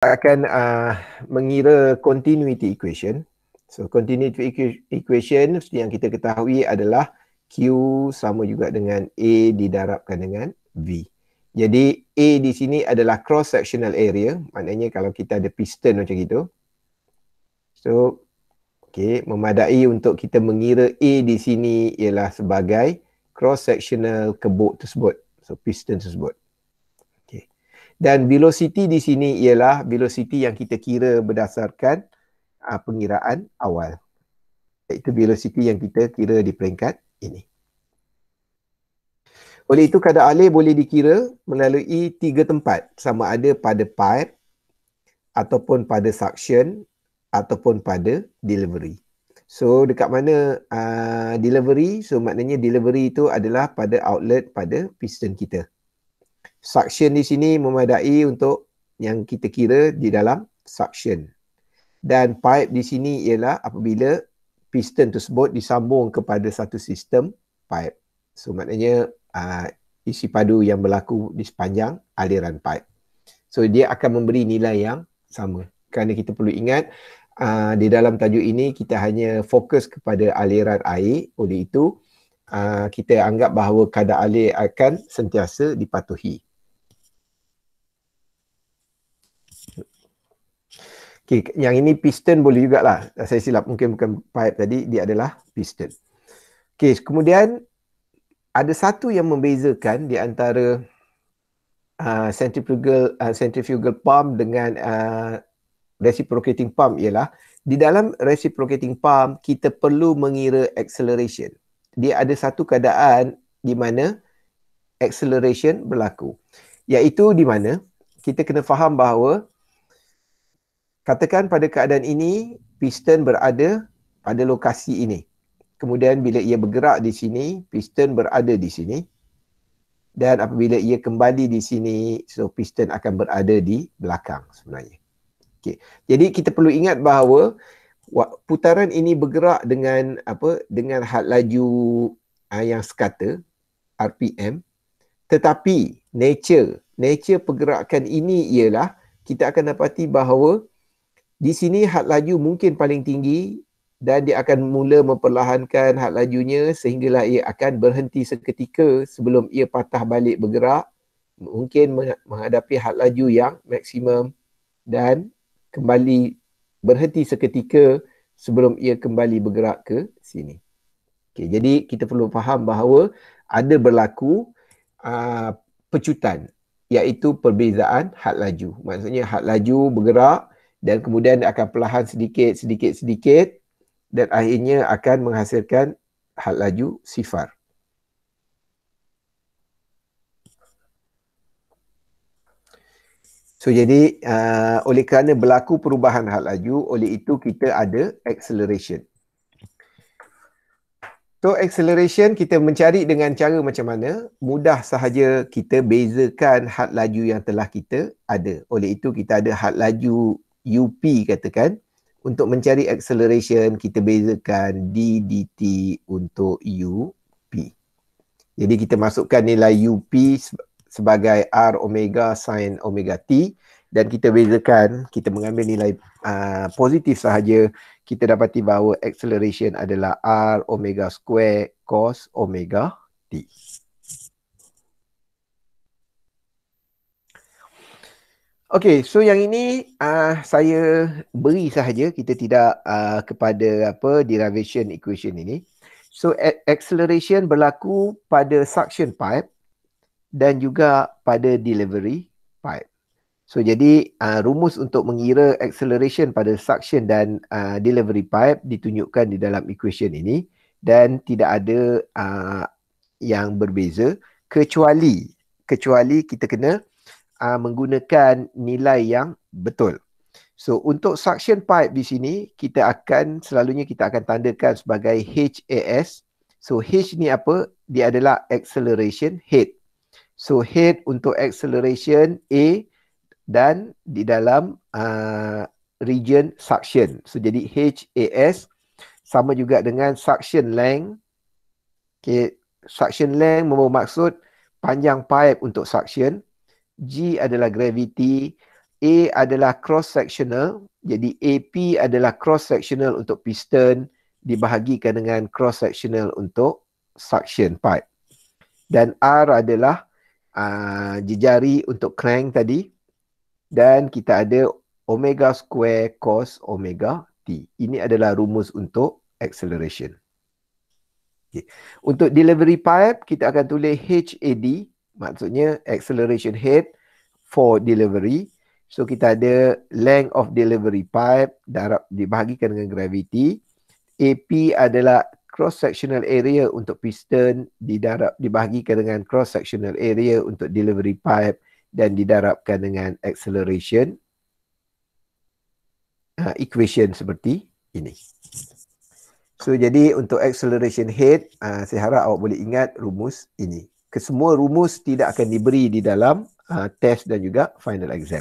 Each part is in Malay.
akan mengira continuity equation. So continuity equation yang kita ketahui adalah Q sama juga dengan A didarabkan dengan V. Jadi A di sini adalah cross sectional area, maknanya kalau kita ada piston macam itu. So okey, memadai untuk kita mengira A di sini ialah sebagai cross sectional kebuk tersebut. So piston tersebut. Dan velocity di sini ialah velocity yang kita kira berdasarkan pengiraan awal. Iaitu velocity yang kita kira di peringkat ini. Oleh itu kadar alir boleh dikira melalui 3 tempat. Sama ada pada pipe, ataupun pada suction, ataupun pada delivery. So dekat mana delivery? So maknanya delivery itu adalah pada outlet pada piston kita. Suction di sini memadai untuk yang kita kira di dalam suction. Dan pipe di sini ialah apabila piston tersebut disambung kepada satu sistem pipe. So maknanya isi padu yang berlaku di sepanjang aliran pipe. So dia akan memberi nilai yang sama. Kerana kita perlu ingat di dalam tajuk ini kita hanya fokus kepada aliran air. Oleh itu kita anggap bahawa kadar alir akan sentiasa dipatuhi. Okay, yang ini piston boleh jugalah. Saya silap, mungkin bukan pipe tadi, dia adalah piston. Okay, kemudian ada satu yang membezakan di antara centrifugal pump dengan reciprocating pump ialah di dalam reciprocating pump kita perlu mengira acceleration. Dia ada satu keadaan di mana acceleration berlaku. Iaitu di mana kita kena faham bahawa katakan pada keadaan ini piston berada pada lokasi ini. Kemudian bila ia bergerak di sini, piston berada di sini. Dan apabila ia kembali di sini, so piston akan berada di belakang sebenarnya. Okay. Jadi kita perlu ingat bahawa putaran ini bergerak dengan dengan had laju yang sekata, RPM. Tetapi nature pergerakan ini ialah kita akan dapati bahawa di sini had laju mungkin paling tinggi dan dia akan mula memperlahankan had lajunya sehinggalah ia akan berhenti seketika sebelum ia patah balik bergerak, mungkin menghadapi had laju yang maksimum dan kembali berhenti seketika sebelum ia kembali bergerak ke sini. Okay, jadi kita perlu faham bahawa ada berlaku pecutan, iaitu perbezaan had laju. Maksudnya had laju bergerak dan kemudian akan perlahan sedikit dan akhirnya akan menghasilkan had laju sifar. So jadi oleh kerana berlaku perubahan had laju, oleh itu kita ada acceleration. So acceleration kita mencari dengan cara macam mana? Mudah sahaja kita bezakan had laju yang telah kita ada. Oleh itu kita ada had laju UP katakan. Untuk mencari acceleration kita bezakan d dt untuk UP. Jadi kita masukkan nilai UP sebagai R omega sin omega T dan kita bezakan, kita mengambil nilai positif sahaja, kita dapati bahawa acceleration adalah R omega square cos omega T. Okey, so yang ini saya beri sahaja, kita tidak kepada derivation equation ini. So acceleration berlaku pada suction pipe dan juga pada delivery pipe. So jadi rumus untuk mengira acceleration pada suction dan delivery pipe ditunjukkan di dalam equation ini dan tidak ada yang berbeza kecuali kita kena menggunakan nilai yang betul. So untuk suction pipe di sini selalunya kita akan tandakan sebagai HAS. So H ni apa? Dia adalah acceleration head. So head untuk acceleration A dan di dalam region suction. So jadi HAS sama juga dengan suction length. Okay, suction length bermaksud panjang pipe untuk suction. G adalah gravity, A adalah cross-sectional. Jadi AP adalah cross-sectional untuk piston dibahagikan dengan cross-sectional untuk suction pipe. Dan R adalah jejari untuk crank tadi. Dan kita ada omega square cos omega T. Ini adalah rumus untuk acceleration. Okay. Untuk delivery pipe, kita akan tulis HAD. Maksudnya acceleration head for delivery. So kita ada length of delivery pipe dibahagikan dengan gravity. AP adalah cross-sectional area untuk piston dibahagikan dengan cross-sectional area untuk delivery pipe dan didarabkan dengan acceleration. Equation seperti ini. So jadi untuk acceleration head, saya harap awak boleh ingat rumus ini. Kesemua rumus tidak akan diberi di dalam test dan juga final exam.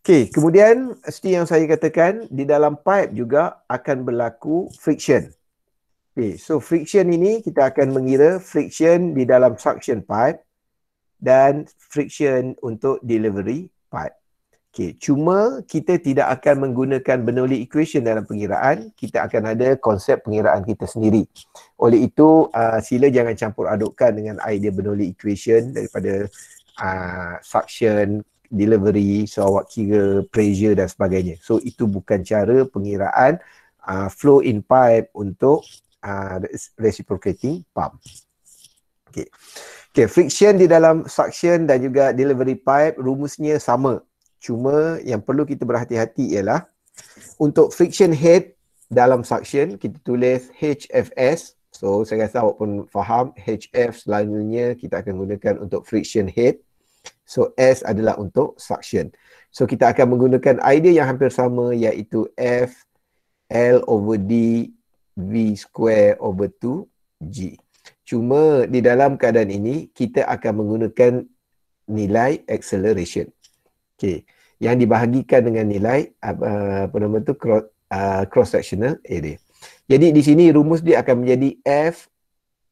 Okey, kemudian seperti yang saya katakan, di dalam pipe juga akan berlaku friction. Okey, so friction ini kita akan mengira friction di dalam suction pipe dan friction untuk delivery pipe. Okey, cuma kita tidak akan menggunakan Bernoulli equation dalam pengiraan, kita akan ada konsep pengiraan kita sendiri. Oleh itu, sila jangan campur adukkan dengan idea Bernoulli equation daripada suction, delivery, so awak kira pressure dan sebagainya. So itu bukan cara pengiraan flow in pipe untuk reciprocating pump. Okey. Okey, friction di dalam suction dan juga delivery pipe rumusnya sama. Cuma yang perlu kita berhati-hati ialah untuk friction head dalam suction kita tulis HFS. So saya rasa awak pun faham HF selalunya kita akan gunakan untuk friction head. So S adalah untuk suction. So kita akan menggunakan idea yang hampir sama iaitu F L over D V square over 2G. Cuma di dalam keadaan ini kita akan menggunakan nilai acceleration. Okey, yang dibahagikan dengan nilai cross sectional area. Jadi di sini rumus dia akan menjadi F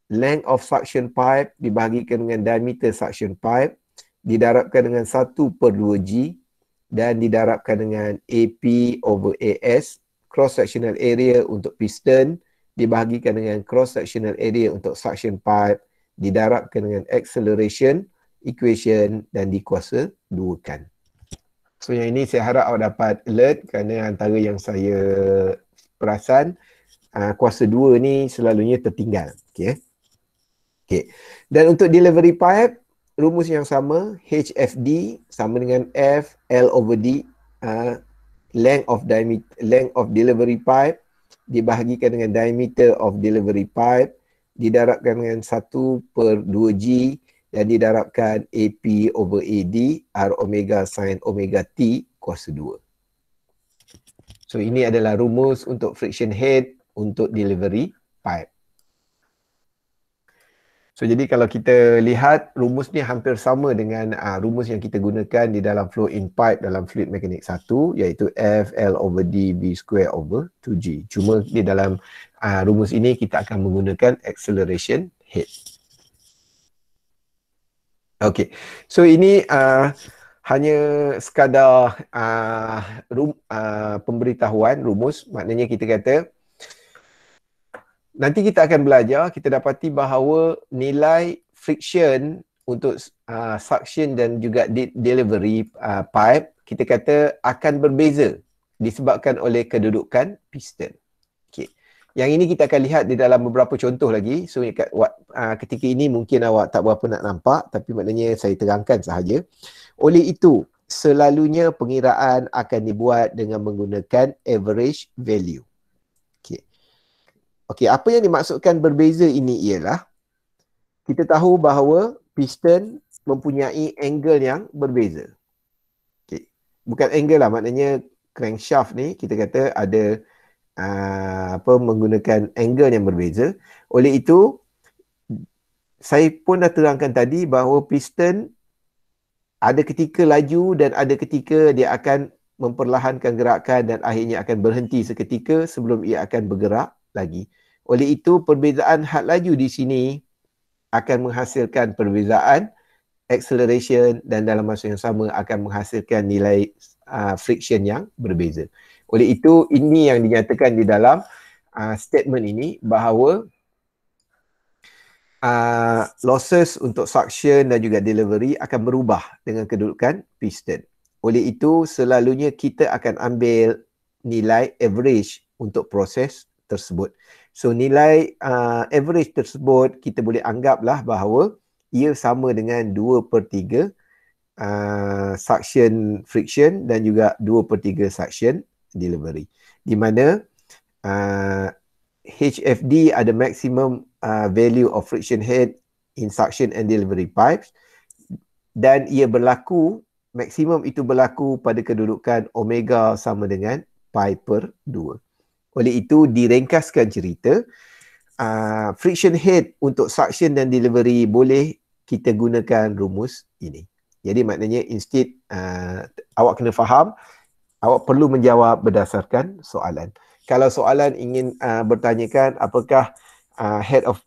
length of suction pipe dibahagikan dengan diameter suction pipe didarabkan dengan 1/2G dan didarabkan dengan AP over AS cross sectional area untuk piston dibahagikan dengan cross sectional area untuk suction pipe didarabkan dengan acceleration equation dan dikuasa 2-kan. So yang ini saya harap awak dapat alert kerana antara yang saya perasan kuasa 2 ni selalunya tertinggal. Okey. Okey. Dan untuk delivery pipe rumus yang sama HFD sama dengan F L over D length of delivery pipe dibahagikan dengan diameter of delivery pipe didarabkan dengan 1/2G dan didarabkan AP over AD R omega sin omega T kuasa 2. So ini adalah rumus untuk friction head untuk delivery pipe. So jadi kalau kita lihat rumus ni hampir sama dengan rumus yang kita gunakan di dalam flow in pipe dalam fluid mekanik 1 iaitu F L over D V square over 2G. Cuma di dalam rumus ini kita akan menggunakan acceleration head. Okey, so ini hanya sekadar pemberitahuan rumus. Maknanya kita kata nanti kita akan belajar, kita dapati bahawa nilai friction untuk suction dan juga delivery pipe kita kata akan berbeza disebabkan oleh kedudukan piston. Okey. Yang ini kita akan lihat di dalam beberapa contoh lagi. So ketika ini mungkin awak tak berapa nak nampak, tapi maknanya saya terangkan sahaja. Oleh itu, selalunya pengiraan akan dibuat dengan menggunakan average value. Okey. Okey, apa yang dimaksudkan berbeza ini ialah kita tahu bahawa piston mempunyai angle yang berbeza. Okey. Bukan angle lah, maknanya crankshaft ni kita kata ada menggunakan angle yang berbeza. Oleh itu, saya pun dah terangkan tadi bahawa piston ada ketika laju dan ada ketika dia akan memperlahankan gerakan dan akhirnya akan berhenti seketika sebelum ia akan bergerak lagi. Oleh itu, perbezaan had laju di sini akan menghasilkan perbezaan acceleration dan dalam masa yang sama akan menghasilkan nilai friction yang berbeza. Oleh itu, ini yang dinyatakan di dalam statement ini bahawa losses untuk suction dan juga delivery akan berubah dengan kedudukan piston. Oleh itu, selalunya kita akan ambil nilai average untuk proses tersebut. So, nilai average tersebut kita boleh anggaplah bahawa ia sama dengan 2/3 suction friction dan juga 2/3 suction delivery. Di mana HFD ada maximum value of friction head in suction and delivery pipes, dan ia berlaku, maksimum itu berlaku pada kedudukan omega sama dengan pi/2. Oleh itu, diringkaskan cerita, friction head untuk suction dan delivery boleh kita gunakan rumus ini. Jadi maknanya instead awak kena faham, awak perlu menjawab berdasarkan soalan. Kalau soalan ingin bertanyakan apakah head of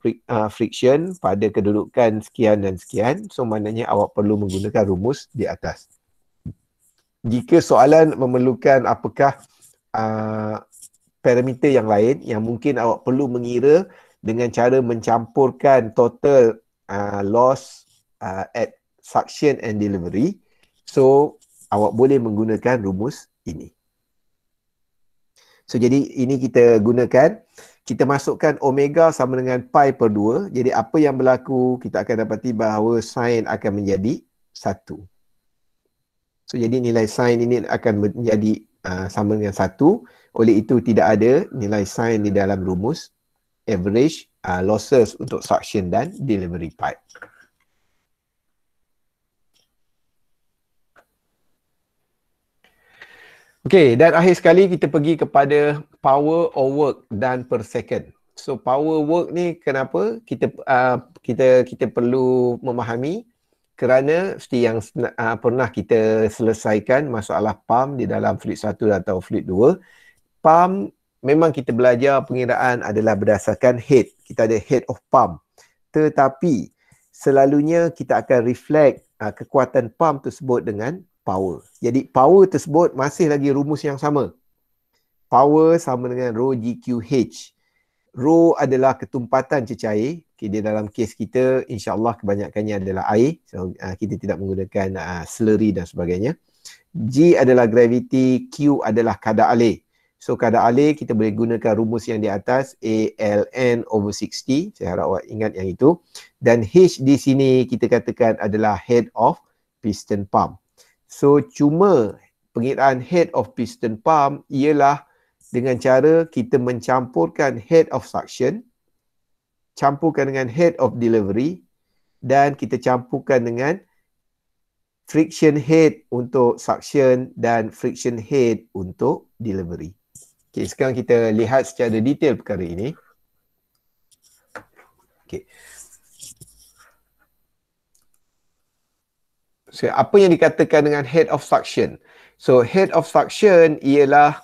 friction pada kedudukan sekian dan sekian, so maknanya awak perlu menggunakan rumus di atas. Jika soalan memerlukan apakah parameter yang lain yang mungkin awak perlu mengira dengan cara mencampurkan total loss at suction and delivery, so awak boleh menggunakan rumus ini. So, jadi ini kita gunakan, kita masukkan omega sama dengan pi/2. Jadi apa yang berlaku, kita akan dapati bahawa sin akan menjadi 1. So, jadi nilai sin ini akan menjadi sama dengan 1. Oleh itu, tidak ada nilai sin di dalam rumus average losses untuk suction dan delivery pipe. Okey, dan akhir sekali kita pergi kepada power or work dan per second. So power work ni kenapa kita perlu memahami, kerana seperti yang pernah kita selesaikan masalah pump di dalam fluid 1 atau fluid 2. Pump memang kita belajar pengiraan adalah berdasarkan head. Kita ada head of pump. Tetapi selalunya kita akan reflect kekuatan pump tersebut dengan power. Jadi power tersebut masih lagi rumus yang sama. Power sama dengan rho GQH. Rho adalah ketumpatan cecair. Okay, di dalam kes kita, insyaAllah kebanyakannya adalah air. So, kita tidak menggunakan slurry dan sebagainya. G adalah gravity, Q adalah kadar alir. So, kadar alir kita boleh gunakan rumus yang di atas, ALN/60. Saya harap awak ingat yang itu. Dan H di sini kita katakan adalah head of piston pump. So, cuma pengiraan head of piston pump ialah dengan cara kita mencampurkan head of suction, campurkan dengan head of delivery, dan kita campurkan dengan friction head untuk suction dan friction head untuk delivery. Okay, sekarang kita lihat secara detail perkara ini. Okay. So, apa yang dikatakan dengan head of suction? So, head of suction ialah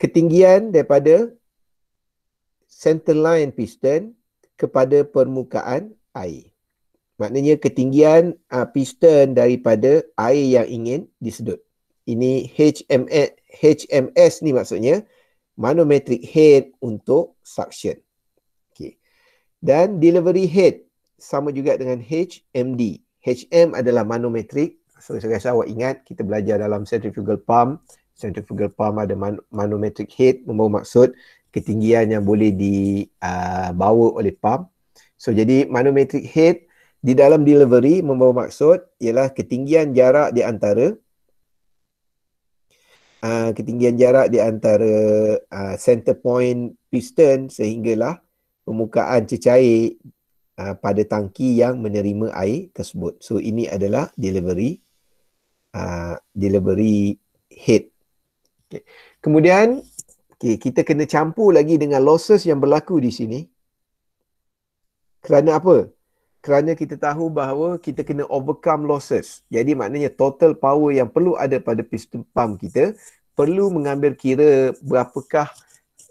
ketinggian daripada center line piston kepada permukaan air. Maknanya ketinggian piston daripada air yang ingin disedut. Ini HMS ni maksudnya manometric head untuk suction. Okay. Dan delivery head sama juga dengan HMD. HM adalah manometric. So, saya rasa awak ingat kita belajar dalam centrifugal pump. Centrifugal pump ada manometric head, membawa maksud ketinggian yang boleh dibawa oleh pump. So, jadi manometric head di dalam delivery membawa maksud ialah ketinggian jarak di antara center point piston sehinggalah permukaan cecair pada tangki yang menerima air tersebut. So, ini adalah delivery head. Okay. Kemudian kita kena campur lagi dengan losses yang berlaku di sini. Kerana apa? Kerana kita tahu bahawa kita kena overcome losses. Jadi maknanya total power yang perlu ada pada piston pump kita perlu mengambil kira berapakah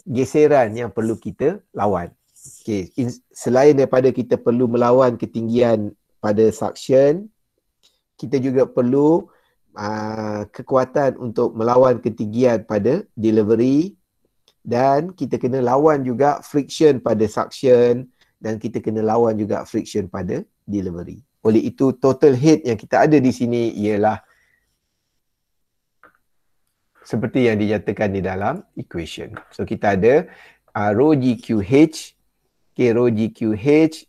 geseran yang perlu kita lawan. Okay. Selain daripada kita perlu melawan ketinggian pada suction, kita juga perlu kekuatan untuk melawan ketinggian pada delivery, dan kita kena lawan juga friction pada suction, dan kita kena lawan juga friction pada delivery. Oleh itu total head yang kita ada di sini ialah seperti yang dinyatakan di dalam equation. So kita ada rho GQH, okay, rho GQH,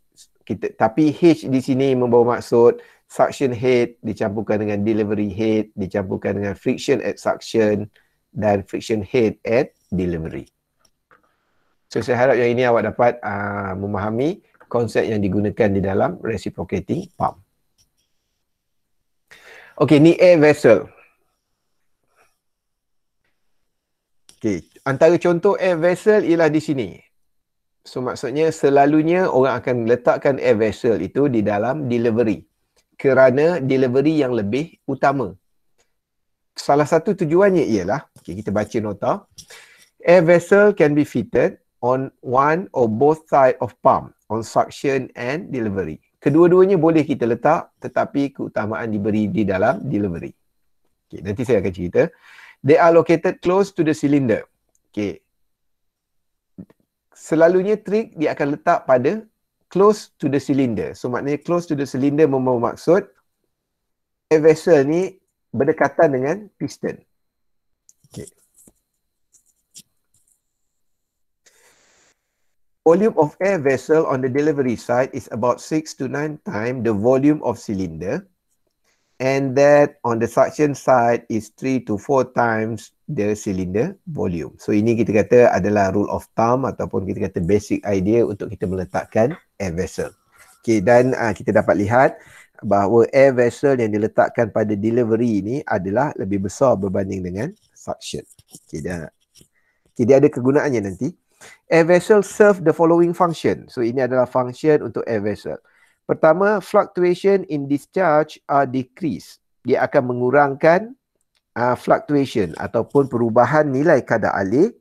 tapi H di sini membawa maksud suction head dicampurkan dengan delivery head, dicampurkan dengan friction at suction dan friction head at delivery. So saya harap yang ini awak dapat memahami konsep yang digunakan di dalam reciprocating pump. Okey, ni air vessel. Okey, antara contoh air vessel ialah di sini. So maksudnya selalunya orang akan letakkan air vessel itu di dalam delivery kerana delivery yang lebih utama. Salah satu tujuannya ialah, okay, kita baca nota. Air vessel can be fitted on one or both side of pump on suction and delivery. Kedua-duanya boleh kita letak, tetapi keutamaan diberi di dalam delivery. Okay, nanti saya akan cerita. They are located close to the cylinder. Okay. Selalunya trik dia akan letak pada close to the cylinder. So maknanya close to the cylinder membawa maksud air vessel ni berdekatan dengan piston. Okay. Volume of air vessel on the delivery side is about 6 to 9 times the volume of cylinder, and that on the suction side is 3 to 4 times the cylinder volume. So ini kita kata adalah rule of thumb ataupun kita kata basic idea untuk kita meletakkan air vessel. Okay, dan kita dapat lihat bahawa air vessel yang diletakkan pada delivery ini adalah lebih besar berbanding dengan suction. Okay, dia ada kegunaannya nanti. Air vessel serve the following function. So ini adalah function untuk air vessel. Pertama, fluctuation in discharge are decreased. Dia akan mengurangkan fluctuation ataupun perubahan nilai kadar alir.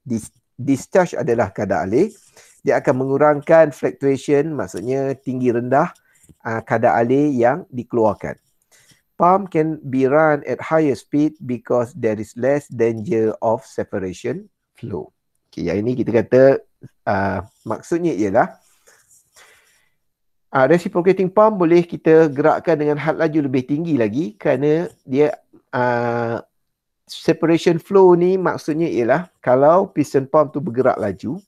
Discharge adalah kadar alir. Dia akan mengurangkan fluctuation, maksudnya tinggi rendah kadar alir yang dikeluarkan. Pump can be run at higher speed because there is less danger of separation flow. Okay, yang ini kita kata maksudnya ialah reciprocating pump boleh kita gerakkan dengan had laju lebih tinggi lagi kerana dia separation flow ni maksudnya ialah kalau piston pump tu bergerak laju,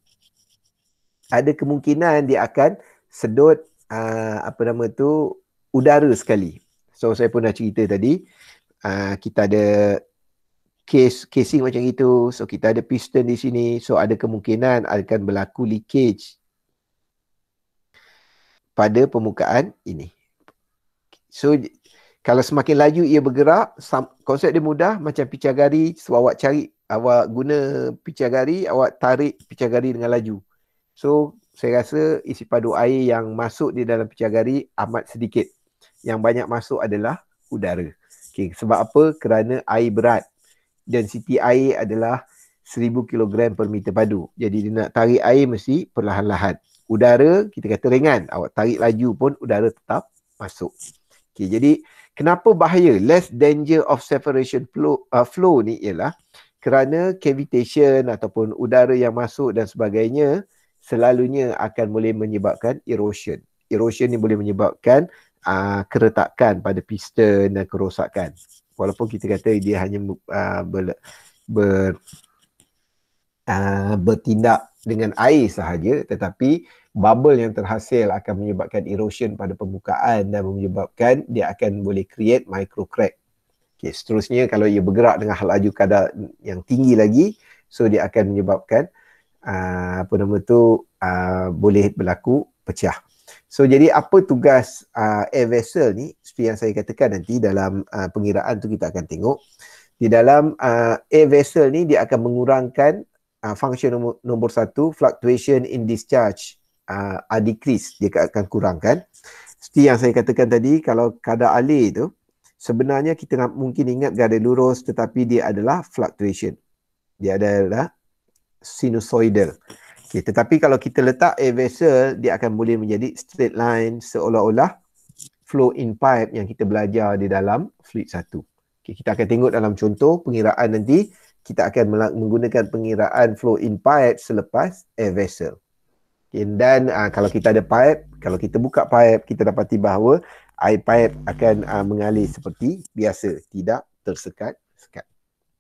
ada kemungkinan dia akan sedut udara sekali. So saya pun dah cerita tadi, kita ada casing macam itu. So kita ada piston di sini. So ada kemungkinan akan berlaku leakage pada permukaan ini. So kalau semakin laju ia bergerak, konsep dia mudah macam picagari. So awak guna picagari, awak tarik picagari dengan laju. So saya rasa isi padu air yang masuk di dalam picagari amat sedikit. Yang banyak masuk adalah udara. Okay, sebab apa? Kerana air berat. Density air adalah 1000 kg per meter padu. Jadi dia nak tarik air mesti perlahan-lahan. Udara kita kata ringan. Awak tarik laju pun udara tetap masuk. Okay, jadi kenapa bahaya? Less danger of separation flow ni ialah kerana cavitation ataupun udara yang masuk dan sebagainya selalunya akan boleh menyebabkan erosion. Erosion ni boleh menyebabkan keretakan pada piston dan kerosakan. Walaupun kita kata dia hanya bertindak dengan air sahaja, tetapi bubble yang terhasil akan menyebabkan erosion pada permukaan dan menyebabkan dia akan boleh create micro crack. Okay, seterusnya kalau ia bergerak dengan laju kadar yang tinggi lagi, so dia akan menyebabkan boleh berlaku pecah. So jadi apa tugas air vessel ni? Seperti yang saya katakan nanti dalam pengiraan tu kita akan tengok. Di dalam air vessel ni dia akan mengurangkan function nombor 1, fluctuation in discharge are decreased. Dia akan kurangkan. Seperti yang saya katakan tadi, kalau kadar alir tu sebenarnya kita mungkin ingat garis lurus, tetapi dia adalah fluctuation. Dia adalah sinusoidal. Okay, tetapi kalau kita letak air vessel, dia akan boleh menjadi straight line seolah-olah flow in pipe yang kita belajar di dalam fluid 1. Okay, kita akan tengok dalam contoh pengiraan nanti, kita akan menggunakan pengiraan flow in pipe selepas air vessel. Okay, dan kalau kita ada pipe, kalau kita buka pipe, kita dapati bahawa air pipe akan mengalir seperti biasa, tidak tersekat-sekat.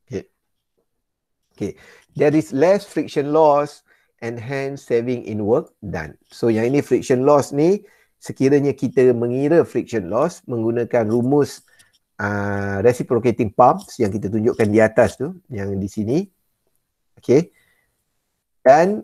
Okay. Okay. There is less friction loss and hence saving in work done. So yang ini friction loss ni, sekiranya kita mengira friction loss menggunakan rumus reciprocating pumps yang kita tunjukkan di atas tu, yang di sini. Okay. Dan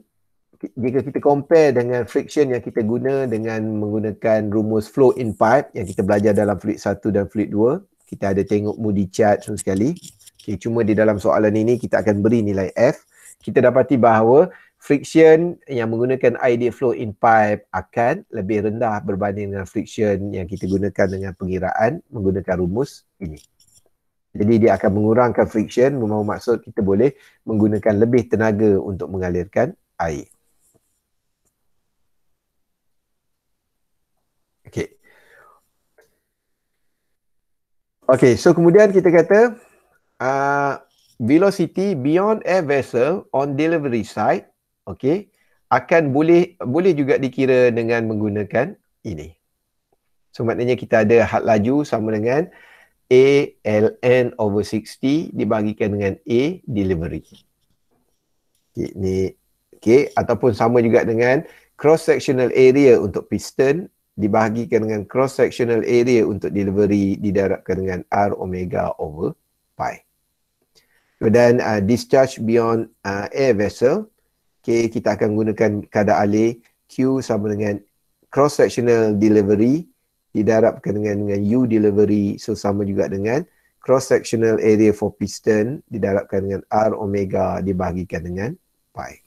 jika kita compare dengan friction yang kita guna dengan menggunakan rumus flow in pipe yang kita belajar dalam fluid 1 dan fluid 2, kita ada tengok Moody chart semua sekali. Okay, cuma di dalam soalan ini kita akan beri nilai F. Kita dapati bahawa friction yang menggunakan ideal flow in pipe akan lebih rendah berbanding dengan friction yang kita gunakan dengan pengiraan menggunakan rumus ini. Jadi dia akan mengurangkan friction, bermaksud kita boleh menggunakan lebih tenaga untuk mengalirkan air. Okay. Okay, so kemudian kita kata velocity beyond air vessel on delivery side, okay, akan boleh juga dikira dengan menggunakan ini. So maknanya kita ada had laju sama dengan A ln over 60 dibahagikan dengan A delivery. Okay, ni okay, ataupun sama juga dengan cross sectional area untuk piston dibahagikan dengan cross sectional area untuk delivery didarabkan dengan R omega over pi. Dan discharge beyond air vessel, okay, kita akan gunakan kadar alih Q sama dengan cross sectional delivery didarabkan dengan U delivery, so sama juga dengan cross sectional area for piston didarabkan dengan R omega dibahagikan dengan pi.